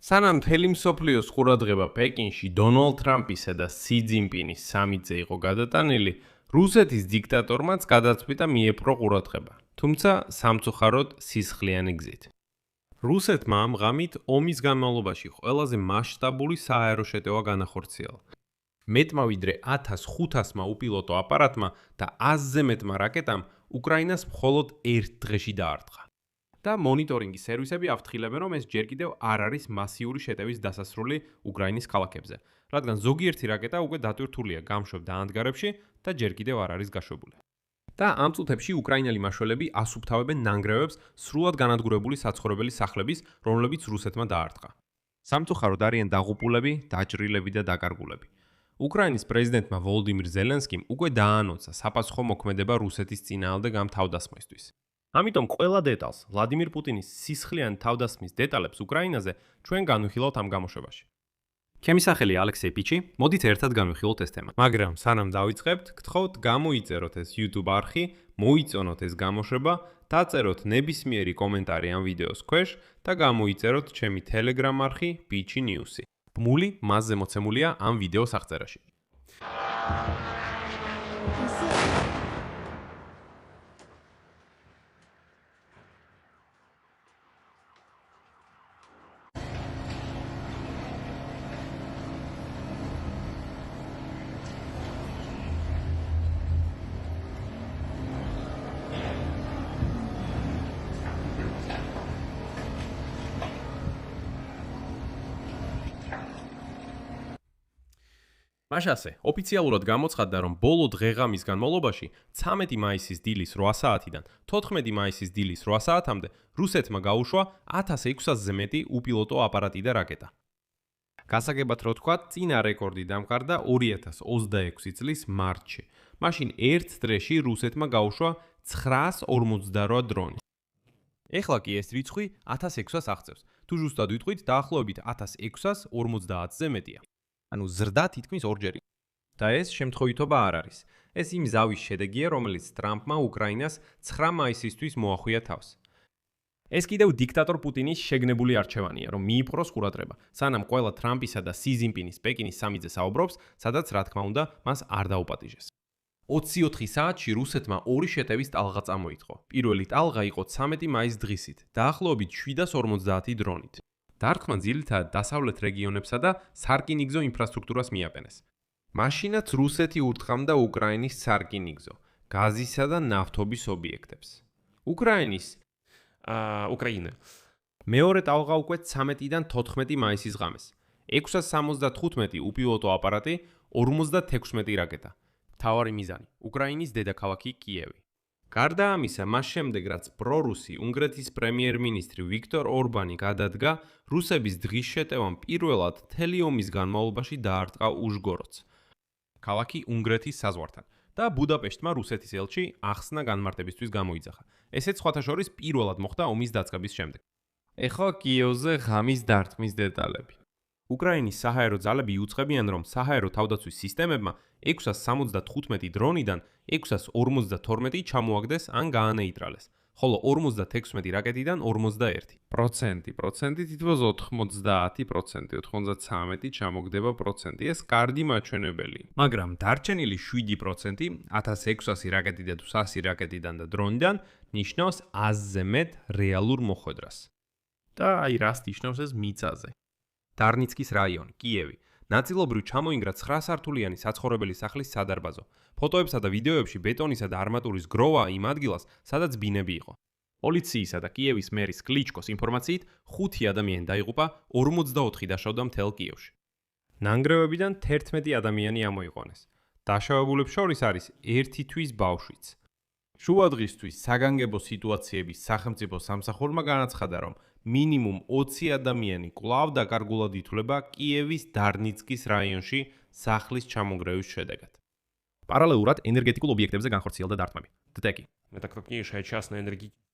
სანამ მთელი მსოფლიოს ყურადღება პეკინში დონალდ ტრამპისა და სი ძინპინის სამიტზე იყო გადატანილი, რუსეთის დიქტატორმაც გადაწყვიტა მიეპყრო ყურადღება, თუმცა სამწუხაროდ სისხლიანი გზით. რუსეთმა ამ ღამით ომის განმავლობაში ყველაზე მასშტაბური სააერო შეტევა განახორციელა. მეტმა ვიდრე 1500-მა უპილოტო აპარატმა და 100-ზე მეტმა რაკეტამ უკრაინას მხოლოდ ერთ დღეში დაარტყა. და მონიტორინგის სერვისები ავთხრილებენ, რომ ეს ჯერ კიდევ არ არის მასიური შეტევის დასასრული უკრაინის ქალაქებზე, რადგან ზოგიერთი რაკეტა უკვე დატვირთულია გამშვებ დაანდგარებში და ჯერ კიდევ არ არის გაშვებული. და ამ წუთებში უკრაინელი მაშველები ასუფთავებენ ნანგრევებს სრულად განადგურებული საცხოვრებელი სახლების, რომლებიც რუსეთმა დაარტყა. სამწუხაროდ არიან დაღუპულები, დაჭრილები და დაკარგულები. უკრაინის პრეზიდენტმა ვოლოდიმირ ზელენსკიმ უკვე დაანონსა საპასუხო მოქმედება რუსეთის წინააღმდეგ ამ თავდასხმისთვის. ამიტომ ყველა დეტალს, ვლადიმირ პუტინის სისხლიანი თავდასხმის დეტალებს უკრაინაზე ჩვენ განვიხილავთ ამ გამოშვებაში. ჩემი სახელია ალექსეი პიჩი, მოდით ერთად განვიხილოთ ეს თემა. მაგრამ სანამ დავიწყებთ, გთხოვთ გამოიწეროთ ეს YouTube არხი, მოიწონოთ ეს გამოშვება, დაწეროთ ნებისმიერი კომენტარი ამ ვიდეოს ქვეშ და გამოიწეროთ ჩემი Telegram არხი Pichi News-ი. ბმული მასზე მოცემულია ამ ვიდეოს აღწერაში. მაშასე, ოფიციალურად გამოცხადდა, რომ ბოლო დღეღამის განმავლობაში 13 მაისის დილის 8 საათიდან 14 მაისის დილის 8 საათამდე რუსეთმა გაუშვა 1600-ზე მეტი უპილოტო აპარატი და რაკეტა. გასაგებად რო ვთქვათ, წინა რეკორდი დამყარდა 2026 წლის მარტში. მაშინ ერთ დღეში რუსეთმა გაუშვა 958 დრონი. ეხლა კი ეს რიცხვი 1600-ს აღწევს. თუ ზუსტად ვიტყვით, დაახლოებით 1650-ზე მეტია. ანუ ზრდა თითქმის ორჯერი. და ეს შემთხვევითობა არ არის. ეს იმ ზავის შედეგია, რომელიც ტრამპმა უკრაინას 9 მაისისთვის მოახვია თავს. ეს კიდევ დიქტატორ პუტინის შეგნებული არჩევანია, რომ მიიპყროს ყურადღება, სანამ ყველა ტრამპისა და სი ძინპინის პეკინის სამიტზე საუბრობს, სადაც რა თქმა უნდა, მას არ დაუპატიჟეს. 24 საათში რუსეთმა ორი შეტევის ტალღა წამოიწყო. პირველი ტალღა იყო 13 მაისის დღისით, დაახლოებით 750 დრონით. დარტყმა ძირითადად დასავლეთ რეგიონებსა და სარკინიგზო ინფრასტრუქტურას მიაყენეს. მაშინაც რუსეთი ურტყამდა უკრაინის სარკინიგზო, გაზისა და ნავთობის ობიექტებს. უკრაინა. მეორე ტალღა უკვე 13-დან 14 მაისის ღამეს. 675 უპილოტო აპარატი, 56 რაკეტა. მთავარი მიზანი: უკრაინის დედაქალაქი კიევი. გარდა ამისა, მას შემდეგ რაც პრორუსი უნგრეთის პრემიერ-მინისტრი ვიქტორ ორბანი გადადგა, რუსების დღის შეტევამ პირველად მთელი ომის განმავლობაში დაარტყა უშგოროდს, ქალაქი უნგრეთის საზღვართან და ბუდაპეშტმა რუსეთის ელჩი ახსნა განმარტებისთვის გამოიძახა. ესეც სხვათა შორის პირველად მოხდა ომის დაწყების შემდეგ. ეხლა კიევზე ღამის დარტყმის დეტალები. უკრაინის საჰაერო ძალები იუწყებიან, რომ საჰაერო თავდაცვის სისტემებმა 675 დრონიდან 652 ჩამოაგდეს ან გაანეიტრალეს, ხოლო 56 რაკეტიდან 41%. პროცენტი თითქოს 90%, 93 ჩამოგდება პროცენტი. ეს კარგი მაჩვენებელი. მაგრამ დარჩენილი 7%, 1600 რაკეტიდან თუ 100 რაკეტიდან და დრონიდან ნიშნავს 100-ზე მეტ რეალურ მოხვედრას. და აი რას ნიშნავს ეს მიწაზე. დარნიცკის რაიონი, კიევი. ნაწილობრივ ჩამოინგრა 9 სართულიანი საცხოვრებელი სახლის სადარბაზო. ფოტოებსა და ვიდეოებში ბეტონისა და არმატურის გროვა იმ ადგილას, სადაც ბინები იყო. პოლიციისა და კიევის მერის კლიჩკოს ინფორმაციით 5 ადამიანი დაიღუპა, 44 დაშავდა მთელ კიევში. ნანგრევებიდან 11 ადამიანი ამოიყვანეს. დაშავებულებს შორის არის 1 თვის ბავშვიც. შუადღისთვის საგანგებო სიტუაციების სახელმწიფო სამსახურმა განაცხადა, რომ მინიმუმ 20 ადამიანი კვლავ დაკარგულად ითვლება კიევის დარნიცკის რაიონში სახლის ჩამონგრევის შედეგად. პარალელურად ენერგეტიკულ ობიექტებზე განხორციელდა დარტყმები. DTEK.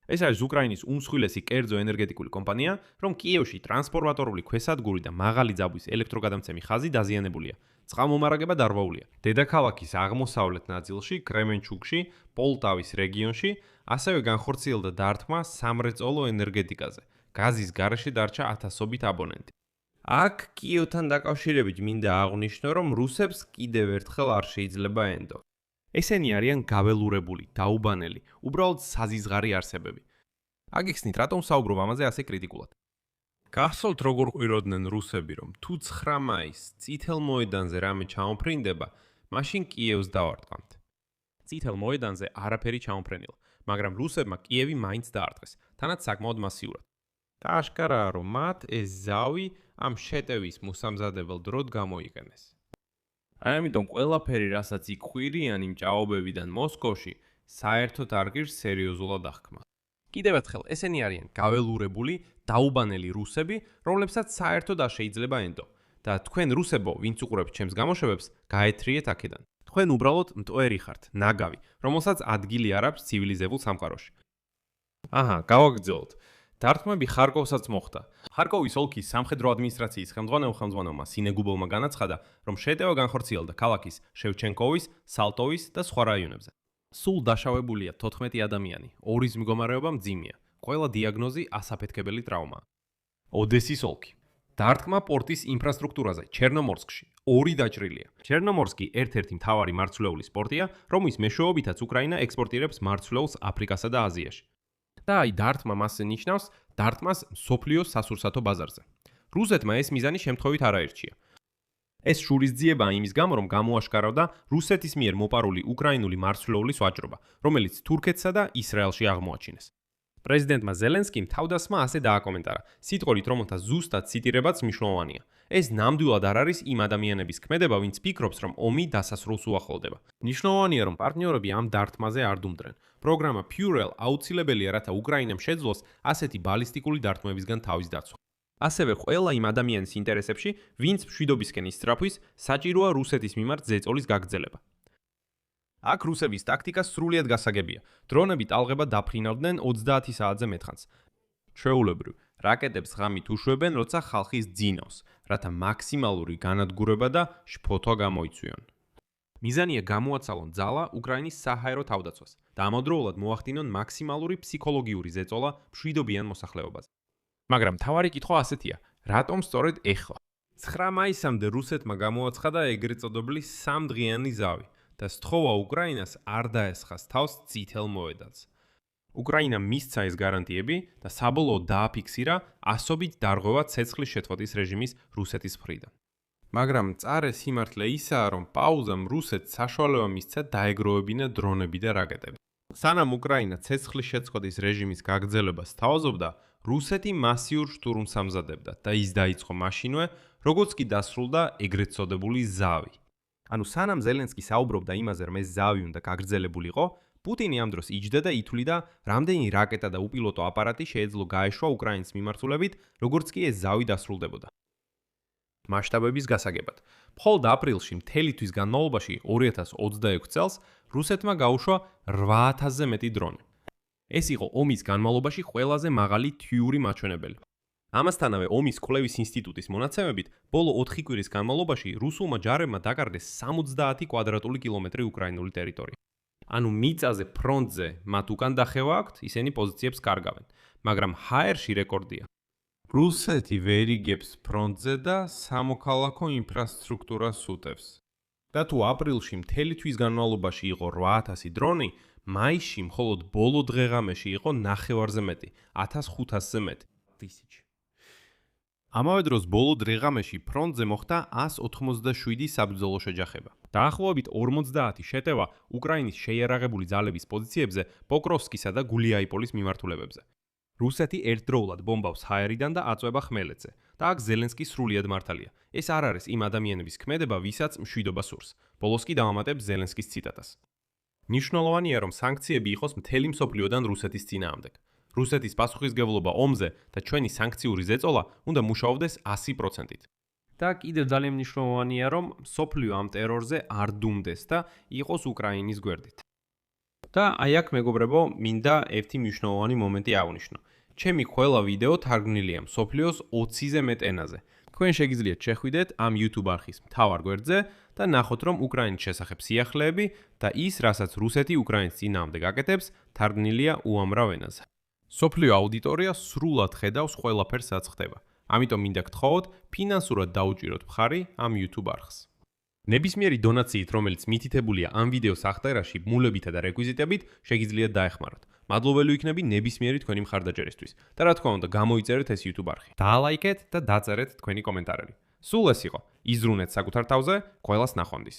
ეს არის უკრაინის უმსხვილესი კერძო ენერგეტიკული კომპანია, რომ კიევში ტრანსფორმატორული ქვესადგური და მაღალი ძაბვის ელექტროგადამცემი ხაზი დაზიანებულია. წყალმომარაგება დარღვეულია. დედაქალაქის აღმოსავლეთ ნაწილში, კრემენჩუგში, პოლტავის რეგიონში, ასევე განხორციელდა დარტყმა სამრეწოლო ენერგეტიკაზე. გაზის გარეშე დარჩა ათასობით აბონენტი. აქ კიევთან დაკავშირებით მინდა აღვნიშნო, რომ რუსებს კიდევ ერთხელ არ შეიძლება ენდო. ესენი არიან გაველურებული, დაუბანელი, უბრალოდ საზიზღარი არსებები. აგიხსნით, რატომ საუბრობ ამაზე ასე კრიტიკულად? გახსოვთ როგორ ყვიროდნენ რუსები, რომ თუ 9 მაისს წითელ მოედანზე რამე ჩამოფრინდება, მაშინ კიევს დავარტყამთ. წითელ მოედანზე არაფერი ჩამოფრენილა, მაგრამ რუსებმა კიევი მაინც დაარტყეს, თანაც საკმაოდ მასიურად. და აშკარაა, რომ მათ ეს ზავი ამ შეტევის მოსამზადებელ დროდ გამოიყენეს. ამიტომ ყველაფერი, რასაც იქ ხვირიან იმ ჭაობებიდან მოსკოვში, საერთოდ არ ღირს სერიოზულად აღქმა. კიდევ ერთხელ, ესენი არიან გაველურებული, დაუბანელი რუსები, რომლებსაც საერთოდ არ შეიძლება ენდო. და თქვენ რუსებო, ვინც უყურებთ ჩემს გამოშვებებს, გაეთრიეთ აქედან. თქვენ უბრალოდ მტვერი ხართ, ნაგავი, რომელსაც ადგილი არ აქვს ცივილიზებულ სამყაროში. აჰა, გავაგრძელოთ. დარტყმები ხარკოვსაც მოხდა. ხარკოვის ოლქის სამხედრო ადმინისტრაციის ხელმძღვანელმა სინეგუბოვმა განაცხადა, რომ შეტევა განხორციელდა ქალაქის შევჩენკოვის, სალტოვის და სხვა რაიონებზე. სულ დაშავებულია 14 ადამიანი, ორის მდგომარეობა მძიმეა. ყველა დიაგნოზი ასაფეთქებელი ტრავმაა. ოდესის ოლქი. დარტყმა პორტის ინფრასტრუქტურაზე, ჩერნომორსკში, 2 დაჭრილია. ჩერნომორსკი ერთ-ერთი მთავარი მარცვლეულის პორტია, რომლის მეშვეობითაც უკრაინა ექსპორტირებს მარცვლეულს აფრიკასა და აზიაში. და აი დარტყმა მასზე ნიშნავს დარტყმას მსოფლიოს სასურსათო ბაზარზე. რუსეთმა ეს მიზანი შემთხვევით არ აირჩია. ეს შურისძიებაა იმის გამო, რომ გამოაშკარავდა რუსეთის მიერ მოპარული უკრაინული მარცვლეულის ვაჭრობა, რომელიც თურქეთსა და ისრაელში აღმოაჩინეს. პრეზიდენტმა ზელენსკიმ თავდასხმა ასე დააკომენტარა, სიტყვით, რომელთა ზუსტად ციტირებაც მნიშვნელოვანია. ეს ნამდვილად არ არის იმ ადამიანების ქმედება, ვინც ფიქრობს, რომ ომი დასასრულს უახლოვდება. მნიშვნელოვანია, რომ პარტნიორები ამ დარტყმაზე არ დუმდნენ. პროგრამა Purell აუცილებელია, რათა უკრაინამ შეძლოს ასეთი ბალისტიკური დარტყმებისგან თავის დაცვა. ასევე ყველა იმ ადამიანის ინტერესებში, ვინც მშვიდობისკენ ისწრაფვის, საჭიროა რუსეთის მიმართ ზეწოლის გაგრძელება. აქ რუსების ტაქტიკა სრულიად გასაგებია. დრონები ტალღება დაფრინავდნენ 30 საათზე მეტხანს. ჩვეულებრივ, რაკეტებს ღამით უშვებენ, როცა ხალხი ძინავს, რათა მაქსიმალური განადგურება და შფოთვა გამოიწვიონ. მიზანია გამოაცალონ ძალა უკრაინის საჰაერო თავდაცვას და ამავდროულად მოახდინონ მაქსიმალური ფსიქოლოგიური ზეწოლა მშვიდობიან მოსახლეობაზე. მაგრამ მთავარი კითხვა ასეთია, რატომ სწორედ ეხლა? 9 მაისამდე რუსეთმა გამოაცხადა ეგრეთ წოდებული 3 დღიანი ზავი და სთხოვა უკრაინას არ დაესხას თავს წითელ მოედანს. უკრაინამ მისცა ეს გარანტიები და საბოლოოდ დააფიქსირა ასობით დარღვევა ცეცხლის შეწყვეტის რეჟიმის რუსეთის მხრიდან. მაგრამ მწარე სიმართლე ისაა, რომ პაუზამ რუსეთს საშუალება მისცა დაეგროვებინა დრონები და რაკეტები. სანამ უკრაინა ცეცხლის შეწყვეტის რეჟიმის გაგრძელებას თავაზობდა, რუსეთი მასიურ შტურმს ამზადებდა და ის დაიწყო მაშინვე, როგორც კი დასრულდა ეგრეთ წოდებული ზავი. ანუ სანამ ზელენსკი საუბრობდა იმაზე, რომ ეს ზავი უნდა გაგრძელებულიყო, პუტინი ამ დროს იჯდა და ითვლიდა, რამდენი რაკეტა და უპილოტო აპარატი შეეძლო გაეშვა უკრაინის მიმართულებით, როგორც კი ეს ზავი დასრულდებოდა. მასშტაბების გასაგებად, მხოლოდ აპრილში მთელი თვის განმავლობაში 2026 წელს რუსეთმა გაუშვა 8000-ზე მეტი დრონი. ეს იყო ომის განმავლობაში ყველაზე მაღალი თვიური მაჩვენებელი. ამასთანავე ომის კვლევის ინსტიტუტის მონაცემებით, ბოლო 4 კვირის განმავლობაში რუსულმა ჯარებმა დაკარგეს 70 კვადრატული კილომეტრი უკრაინული ტერიტორია. ანუ მიწაზე ფრონტზე მათ უკან დახევა აქვთ, ისინი პოზიციებს კარგავენ, მაგრამ ჰაერში რეკორდია. რუსეთი ვერ იგებს ფრონტზე და სამოქალაქო ინფრასტრუქტურას უტევს. და თუ აპრილში მთელი თვის განმავლობაში იყო 8000 დრონი, მაისში მხოლოდ ბოლო დღეღამეში იყო 900-ზე მეტი, 1500-ზე მეტი. ამავე დროს ბოლო დღეღამეში ფრონტზე მოხდა 187 საბრძოლო შეჯახება. დაახლოებით 50 შეტევა უკრაინის შეიარაღებული ძალების პოზიციებზე პოკროვსკისა და გულიაიპოლის მიმართულებებზე. რუსეთი ერთდროულად ბომბავს ჰაერიდან და აწვება ხმელეთზე და აქ ზელენსკი სრულიად მართალია. ეს არ არის იმ ადამიანების ქმედება, ვისაც მშვიდობა სურს. ბოლოს კი დავამატებ ზელენსკის ციტატას. მნიშვნელოვანია, რომ სანქციები იყოს მთელი მსოფლიოდან რუსეთის წინააღმდეგ. რუსეთის პასუხისმგებლობა ომზე და ჩვენი სანქციური ზეწოლა უნდა მუშაობდეს 100%-ით. და კიდევ ძალიან მნიშვნელოვანია, რომ მსოფლიო ამ ტერორზე არ დუმდეს და იყოს უკრაინის გვერდით. და აი აქ მეგობრებო, მინდა ერთი მნიშვნელოვანი მომენტი აღნიშნო. ჩემი ყველა ვიდეო თარგმნილია მსოფლიოს 20-ზე მეტ ენაზე. თქვენ შეგიძლიათ შეხვიდეთ ამ YouTube არხის მთავარ გვერდზე და ნახოთ, რომ უკრაინის შესახებ სიახლეები და ის, რასაც რუსეთი უკრაინის წინააღმდეგ აკეთებს, თარგმნილია უამრავ ენაზე. მსოფლიო აუდიტორია სრულად ხედავს ყველაფერს, რაც ხდება. ამიტომ მინდა გთხოვოთ ფინანსურად დაუჭიროთ მხარი ამ YouTube არხს. ნებისმიერი დონაციით, რომელიც მითითებულია ამ ვიდეოს აღწერაში, მულებითა და რეკვიზიტებით, შეგიძლიათ დაეხმაროთ. მადლობელი ვიქნები ნებისმიერი თქვენი მხარდაჭერისთვის. და რა თქმა უნდა, გამოიწერეთ ეს YouTube არხი. დაალაიქეთ და დაწერეთ თქვენი კომენტარები. სულ ეს იყო. იზრუნეთ საკუთარ თავზე, ყველას ნახვამდის.